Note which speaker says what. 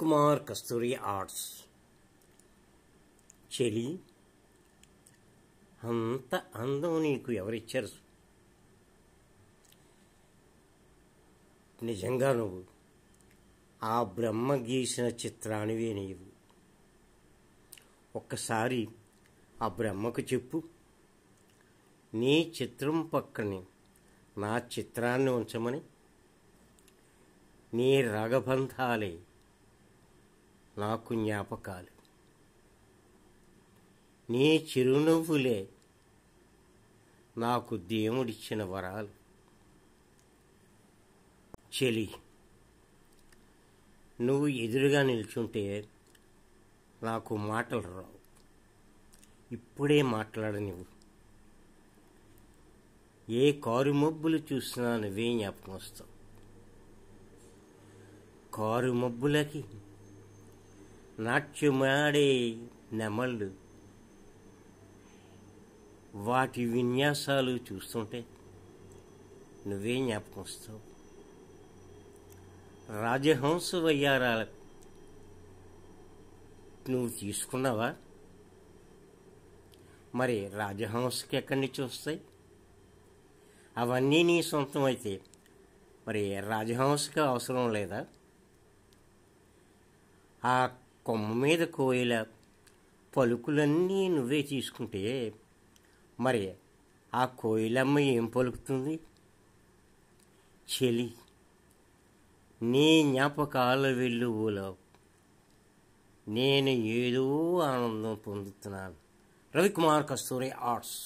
Speaker 1: కుమార్ కస్తూరి arts. చెలి, అంత అందం నీకు ఎవరిచ్చారు? నిజంగా నువ్వు ఆ బ్రహ్మ గీసిన చిత్రానివే నీవు. ఒక్కసారి ఆ బ్రహ్మకు చెప్పు, నీ చిత్రం పక్కనే నా చిత్రాన్ని ఉంచమని. నీ రాగబంధాలే నాకు జ్ఞాపకాలు, నీ చిరునవ్వులే నాకు దేవుడిచ్చిన వరాలు. చెలి, నువ్వు ఎదురుగా నిల్చుంటే నాకు మాటలు రావు. ఇప్పుడే మాట్లాడనివ్వు. ఏ కారు మబ్బులు చూసినా నువ్వే జ్ఞాపకం వస్తావు. కారు మబ్బులకి నాట్యమాడే నెమళ్ళు, వాటి విన్యాసాలు చూస్తుంటే నువ్వే జ్ఞాపకం వస్తావు. రాజహంస వయ్యారాల నువ్వు తీసుకున్నావా? మరి రాజహంసకి ఎక్కడి నుంచి వస్తాయి? అవన్నీ నీ సొంతం అయితే మరి రాజహంసకి అవసరం లేదా? ఆ కొమ్మ మీద కోయిల పలుకులన్నీ నువ్వే తీసుకుంటే మరి ఆ కోయిలమ్మ ఏం పలుకుతుంది? చెలి, నీ జ్ఞాపకాల వెల్లువలో నేను ఏదో ఆనందం పొందుతున్నాను. రవికుమార్ కస్తూరి ఆర్ట్స్.